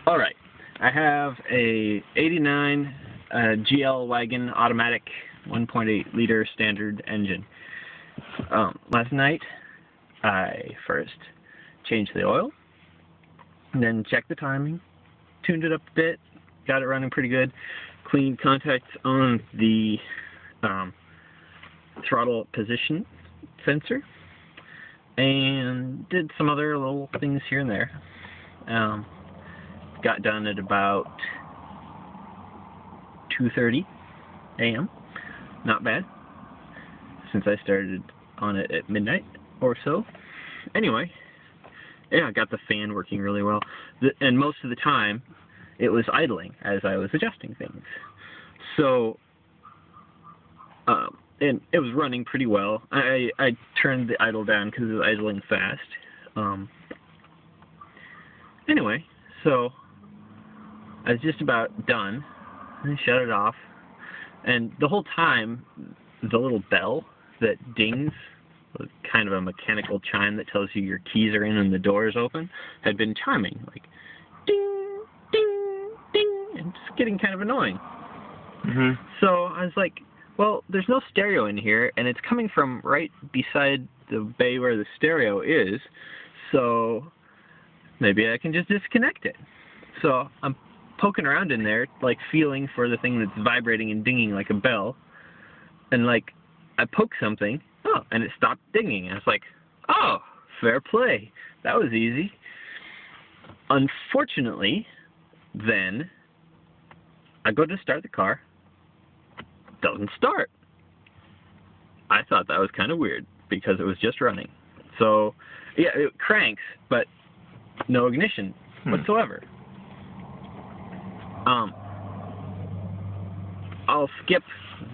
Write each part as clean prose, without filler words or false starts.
Alright, I have a 89 GL wagon automatic 1.8 liter standard engine. Last night I first changed the oil, and then checked the timing, tuned it up a bit, got it running pretty good, cleaned contacts on the throttle position sensor, and did some other little things here and there. Got done at about 2:30 a.m. Not bad, since I started on it at midnight or so. Anyway, yeah, I got the fan working really well, and most of the time it was idling as I was adjusting things. So, and it was running pretty well. I turned the idle down because it was idling fast. Anyway, so I was just about done. I shut it off, and the whole time, the little bell that dings, kind of a mechanical chime that tells you your keys are in and the door is open, had been chiming, like ding, ding, ding, and it's getting kind of annoying. So I was like, well, there's no stereo in here, and it's coming from right beside the bay where the stereo is, so maybe I can just disconnect it. So I'm poking around in there, like feeling for the thing that's vibrating and dinging like a bell, and like I poke something, and it stopped dinging. And I was like, oh, fair play. That was easy. Unfortunately, then I go to start the car, doesn't start. I thought that was kind of weird because it was just running. So yeah, it cranks, but no ignition whatsoever. I'll skip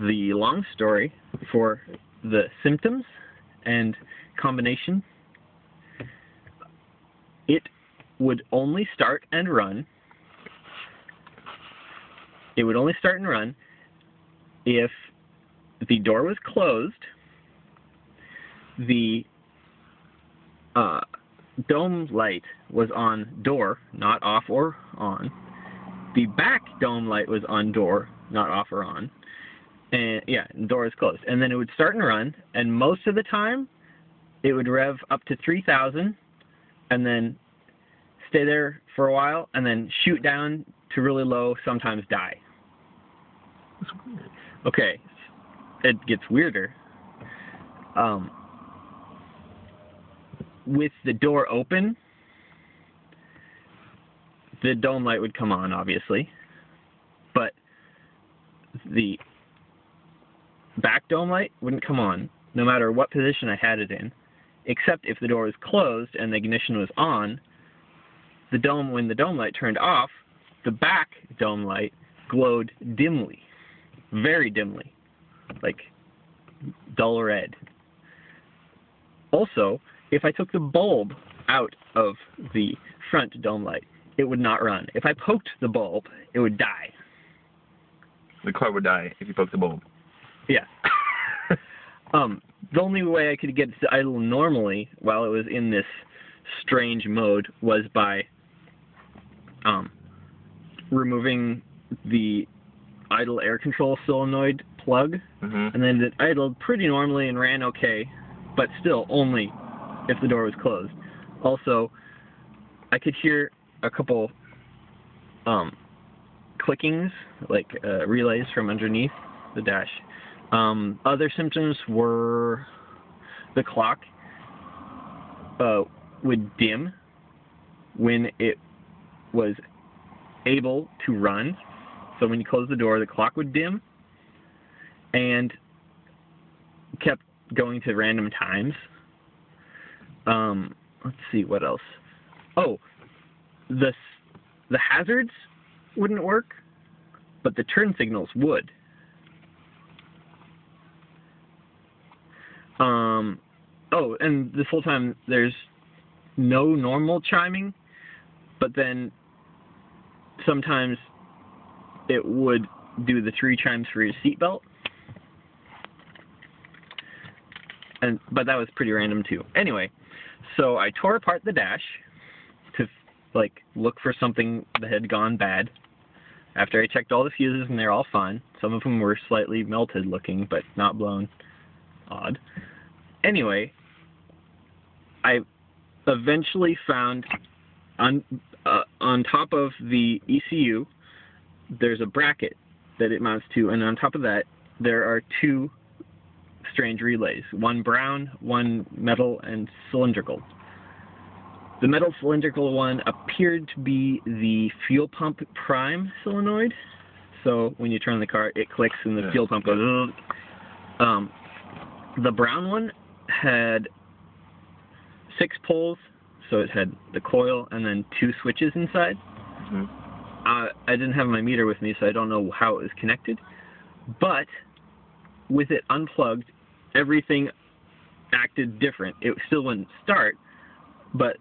the long story for the symptoms and combination. It would only start and run. It would only start and run if the door was closed, the dome light was on door, not off or on. The back dome light was on door, not off or on. And yeah, the door is closed. And then it would start and run, and most of the time it would rev up to 3,000 and then stay there for a while and then shoot down to really low, sometimes die. That's weird. Okay, it gets weirder. With the door open, the dome light would come on, obviously, but the back dome light wouldn't come on, no matter what position I had it in, except if the door was closed and the ignition was on. When the dome light turned off, the back dome light glowed dimly, very dimly, like dull red. Also, if I took the bulb out of the front dome light, it would not run. If I poked the bulb, it would die. The car would die if you poked the bulb. Yeah. The only way I could get it to idle normally while it was in this strange mode was by removing the idle air control solenoid plug, and then it idled pretty normally and ran okay, but still only if the door was closed. Also, I could hear a couple clickings, like relays from underneath the dash. Other symptoms were the clock would dim when it was able to run. So when you close the door, the clock would dim and kept going to random times. Let's see, what else? Oh, the hazards wouldn't work, but the turn signals would. Oh, and this whole time there's no normal chiming, but then sometimes it would do the 3 chimes for your seatbelt. But that was pretty random too. Anyway, so I tore apart the dash to like, look for something that had gone bad. After I checked all the fuses and they're all fine. Some of them were slightly melted looking, but not blown. Odd. Anyway, I eventually found on top of the ECU, there's a bracket that it mounts to, and on top of that, there are two strange relays. One brown, one metal and cylindrical. The metal cylindrical one appeared to be the fuel pump prime solenoid. So when you turn the car, it clicks and the fuel pump goes. The brown one had 6 poles, so it had the coil and then 2 switches inside. Mm-hmm. I didn't have my meter with me, so I don't know how it was connected. But with it unplugged, everything acted different. It still wouldn't start, but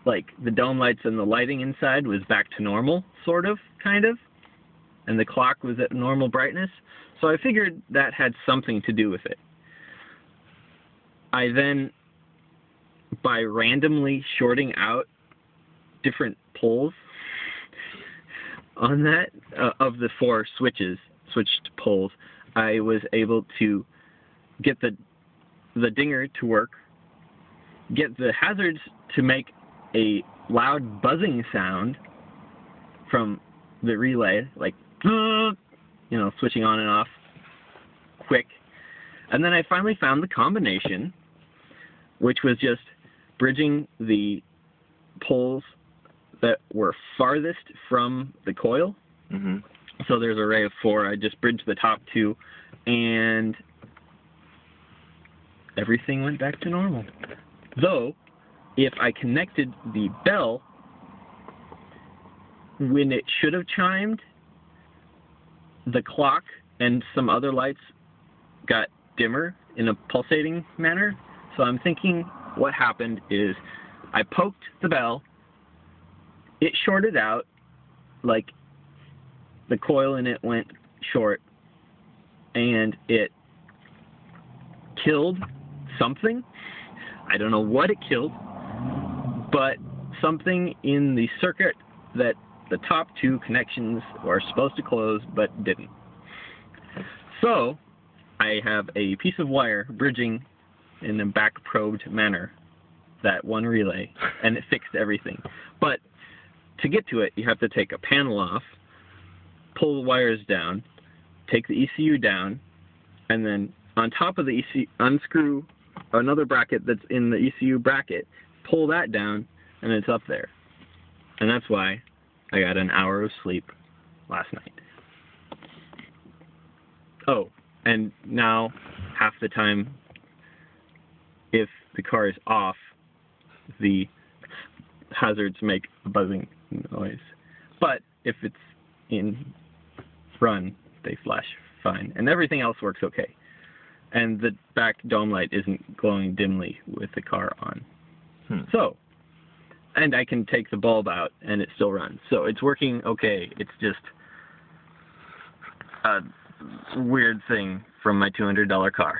like the dome lights and the lighting inside was back to normal, sort of, kind of. And the clock was at normal brightness. So I figured that had something to do with it. I then, by randomly shorting out different poles on that, of the 4 switched poles, I was able to get the dinger to work, get the hazards to make a loud buzzing sound from the relay, like, switching on and off quick. And then I finally found the combination, which was just bridging the poles that were farthest from the coil. Mm-hmm. So there's an array of 4. I just bridged the top 2, and everything went back to normal. Though, if I connected the bell when it should have chimed, the clock and some other lights got dimmer in a pulsating manner. So I'm thinking what happened is I poked the bell, it shorted out, like the coil in it went short, and it killed something. I don't know what it killed, but something in the circuit that the top 2 connections are supposed to close but didn't. So I have a piece of wire bridging in a back probed manner that one relay, and it fixed everything. But to get to it, you have to take a panel off, pull the wires down, take the ECU down, and then on top of the ECU, unscrew another bracket that's in the ECU bracket, pull that down, and it's up there. And that's why I got an hour of sleep last night. Oh, and now half the time, if the car is off, the hazards make a buzzing noise. But if it's in run, they flash fine. And everything else works okay. And the back dome light isn't glowing dimly with the car on. So, and I can take the bulb out and it still runs. So it's working okay. It's just a weird thing from my $200 car.